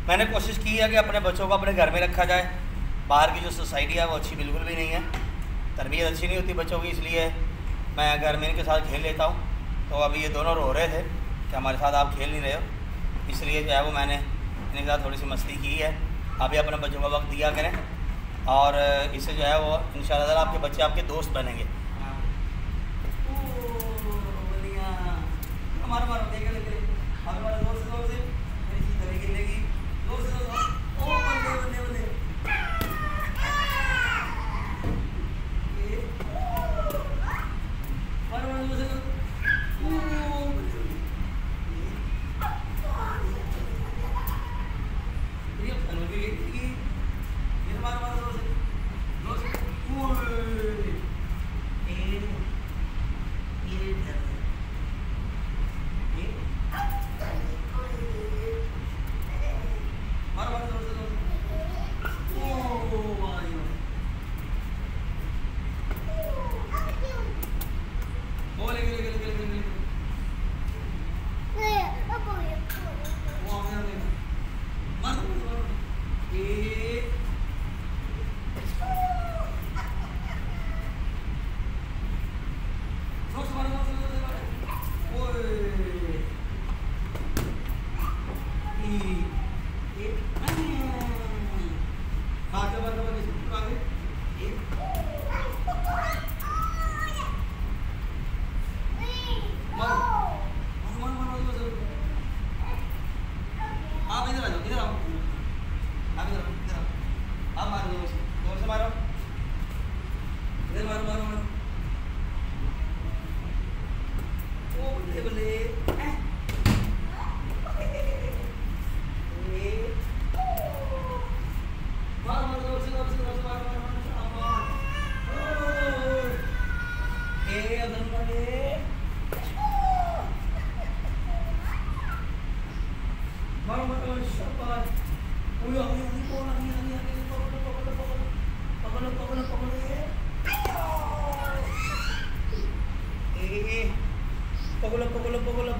मैंने कोशिश की है कि अपने बच्चों को अपने घर में रखा जाए। बाहर की जो सोसाइटी है वो अच्छी बिल्कुल भी नहीं है, तरबियत अच्छी नहीं होती बच्चों की, इसलिए मैं घर में इनके साथ खेल लेता हूँ। तो अभी ये दोनों रो रहे थे कि हमारे साथ आप खेल नहीं रहे हो, इसलिए जो है वो मैंने इनके साथ थोड़ी सी मस्ती की है। अभी अपने बच्चों का वक्त दिया करें और इससे जो है वो इंशाअल्लाह आपके बच्चे आपके दोस्त बनेंगे।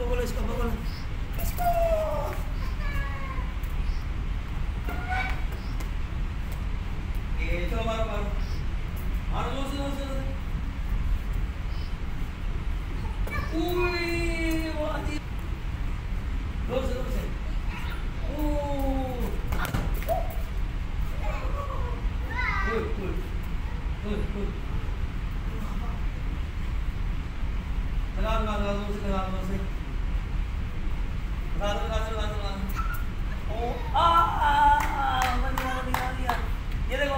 पकड़ो इसको, पकड़ो इसको। ये चलो मारो मारो मारो, जोर से जोर से जोर से। वो आती जोर से जोर से। लगा लगा लगा जोर से, लगा जोर से, लगा लगा लगा लगा। ओ बन गया। ये देखो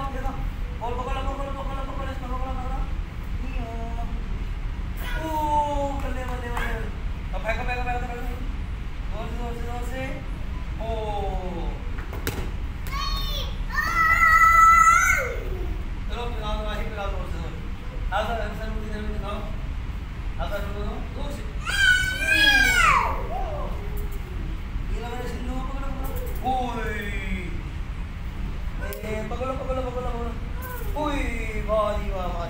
और पकड़ो पकड़ो पकड़ो पकड़ो इसको, पकड़ो पकड़ो। ओ बल्ले बल्ले बल्ले। अब फेंको फेंको फेंको फेंको, जोर से जोर से जोर से। ओ चलो पिलाओ वाही पिलाओ जोर से जोर। आजा आंसर मुझे इधर में दिखाओ, आजा जोर से। ये लगा रहे सिंधु, पकड़ो पकड़ो। ओए पकड़ो पकड़ो पकड़ो पकड़ो। ओए वाह वाह वाह।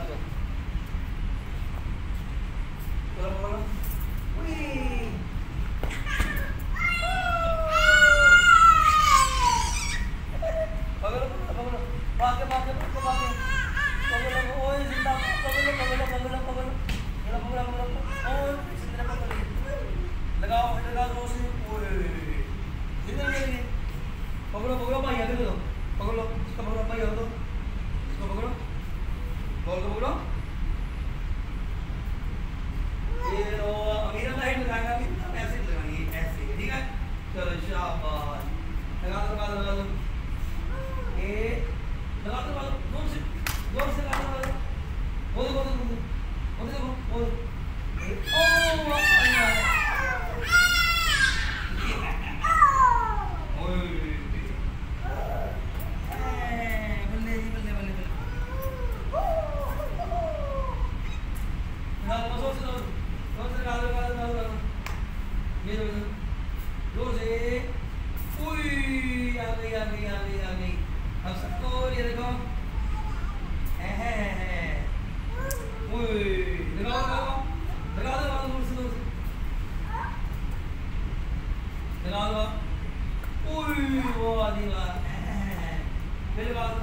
चलो पकड़ो। ओए पकड़ो पकड़ो, भागे भागे भागे भागे। पकड़ो ओए जिंदा, पकड़ो पकड़ो पकड़ो पकड़ो। ये पकड़ो पकड़ो। ओए जिंदा पकड़ो, लगाओ लगाओ जोर से। ओए जिंदा लगे। पकड़ो पकड़ो भाई, आगे दो पकड़ो इसको, पकड़ो भाई आओ तो इसको पकड़ो, बॉल को पकड़ो। ये लो अमीरा लाइट लगाएगा, अभी ऐसे लगाएंगे ऐसे, ठीक है। चलो शाबाश, लगा दो लगा दो लगा दो। ये लगा दो लगा दो, जोर से लगा दो लगा दो। वो देखो वो देखो वो। ओ अल्लाह आ गई। अब सबको ये देखो वो वाली बात फिर बात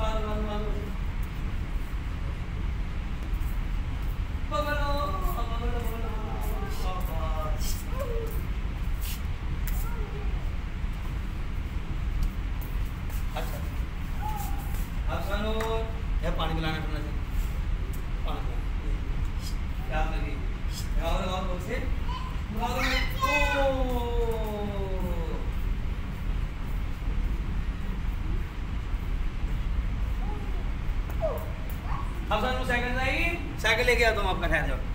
पकड़ो अच्छा अब सुनो ये पानी पिलाना पड़ना चाहिए पानी क्या लगी लगाओ बोल से अब सर साइकिल जाएगी साइकिल लेके आता हूँ आपका ठहर जाओ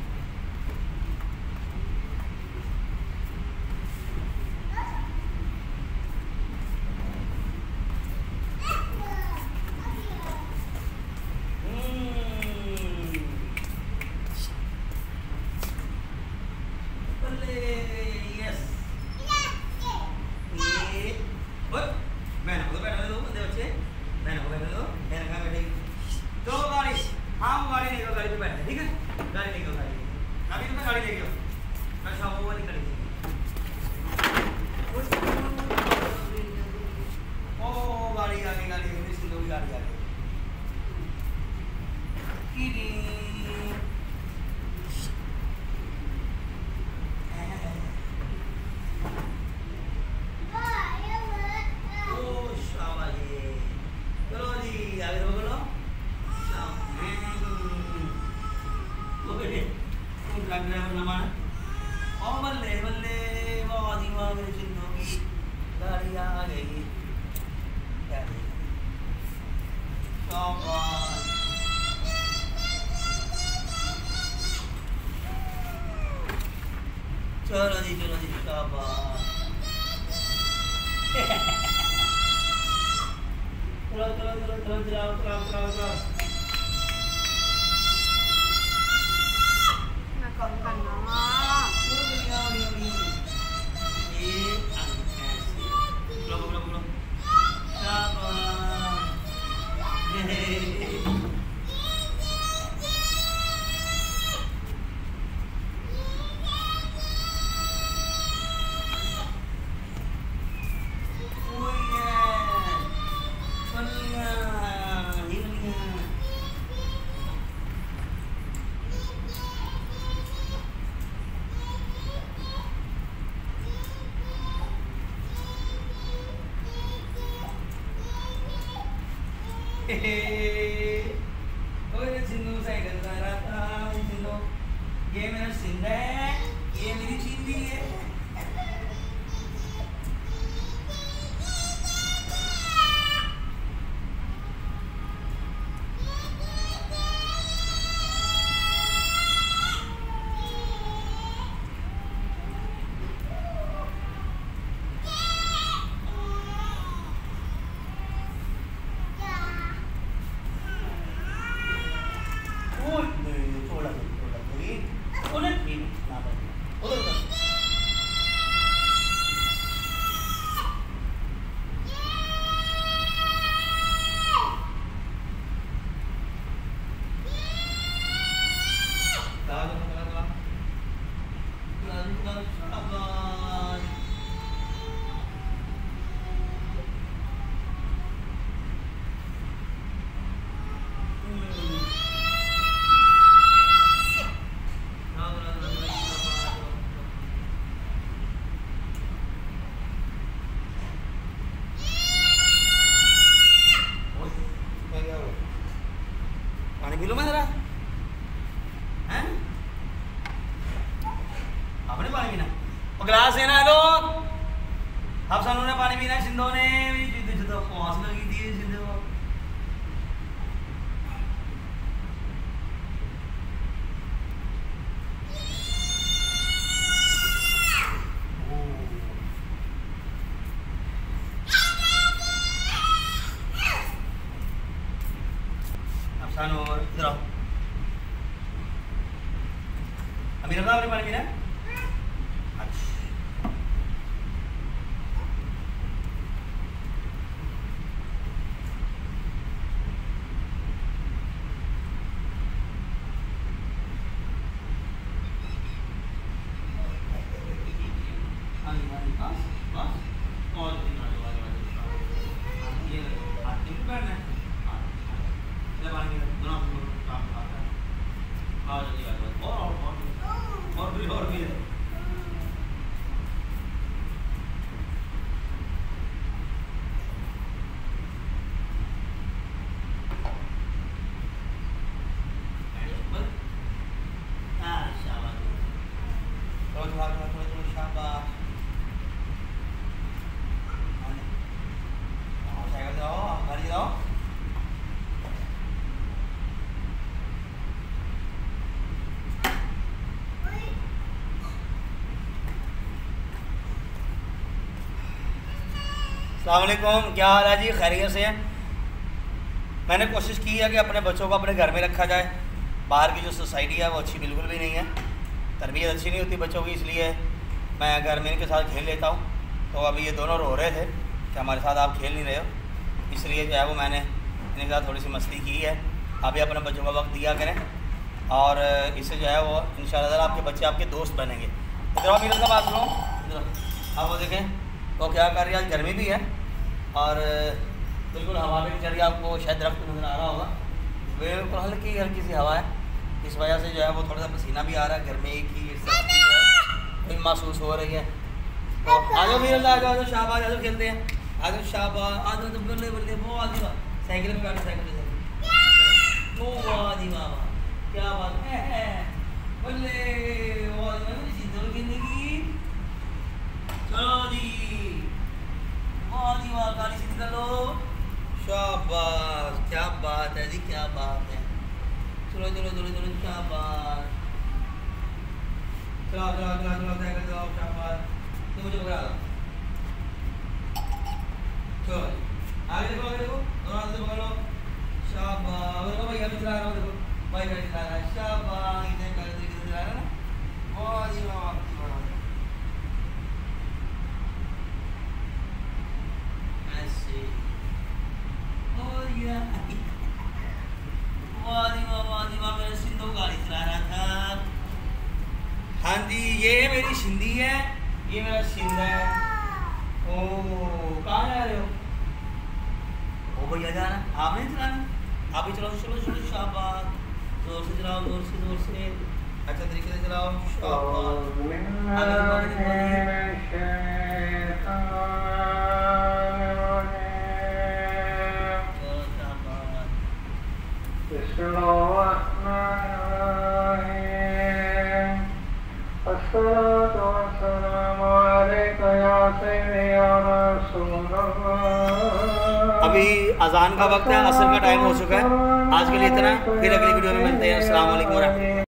चलो जी शाबाश चलो सिंधु साइकिल कर रहा था सिंधु ये मेरा सिंध है ये मेरी चिंदी है पानी पी लो मैं जरा हैं आपने पानी पीना और गिलास है ना लो अब सानू ने पानी पीना सिंधो ने भी तो पास लगी थी सिंधो सानू इधर आओ अमीर अपना आपने पानी पीना अच्छा हाँ जी बस और अस्सलाम वालेकुम, क्या हाल है जी? खैरियत से हैं? मैंने कोशिश की है कि अपने बच्चों को अपने घर में रखा जाए। बाहर की जो सोसाइटी है वो अच्छी बिल्कुल भी नहीं है, तरबियत अच्छी नहीं होती बच्चों की, इसलिए मैं घर में इनके साथ खेल लेता हूँ। तो अभी ये दोनों रो रहे थे कि हमारे साथ आप खेल नहीं रहे हो, इसलिए जो है वो मैंने इनके साथ थोड़ी सी मस्ती की है। अभी अपने बच्चों का वक्त दिया करें और इससे जो है वो इंशाअल्लाह आपके बच्चे आपके दोस्त बनेंगे। इधर आप मेरे बात सुनो, इधर आप वो देखें तो क्या कर रही है, आज गर्मी भी है और बिल्कुल हवा भी चल रही है। आपको शायद दरख्त नज़र आ रहा होगा, बिल्कुल हल्की हल्की सी हवा है, इस वजह से जो है वो थोड़ा सा पसीना भी आ रहा है, गर्मी की महसूस हो रही है। तो आ जाओ मेरे आ जाओ, शाबाश, आ जाओ खेलते हैं, आ जाओ शाबाश, आ जाओ, तो बल्ले बल्ले वो आ जाओ, साइकिल में गाड़ी, साइकिल ओ वाह जी वाह, क्या बात है, बल्ले वाह जिंदगी, चलो जी, वाह जी वाह, गाड़ी सीधी कर लो, शाबाश, क्या बात है जी, क्या बात है, चलो चलो चलो चलो, क्या बात, चलो चलो चलो चलो साइकिल चलाओ, शाबाश, तो मुझे पकड़ा दो, चलो आगे देखो, आगे देखो, दोनों हाथ से पकड़ लो, शाबाश, देखो भाई अभी चला रहा हूँ, देखो भाई गाड़ी चला रहा है, शाबाश, इधर कर दे, किधर चला रहा है ना, वाह जी वाह, ऐसे, और ये वाह जी वाह, मेरा सिंधु गाड़ी चला रहा था। हाँ जी, ये मेरी सिंधी है, ये मेरा सिंध है। ओ कहाँ जा रहे हो? ओ भैया जा रहा, आप नहीं चलाना, आप ही चलाओ, चलो चलो, शाबाश, जोर से चलाओ, जोर से, जोर से, अच्छा तरीके से चलाओ, शाबाश, अभी अजान का वक्त है, असर का टाइम हो चुका है। आज के लिए इतना, फिर अगली वीडियो में मिलते हैं। अस्सलाम वालेकुम।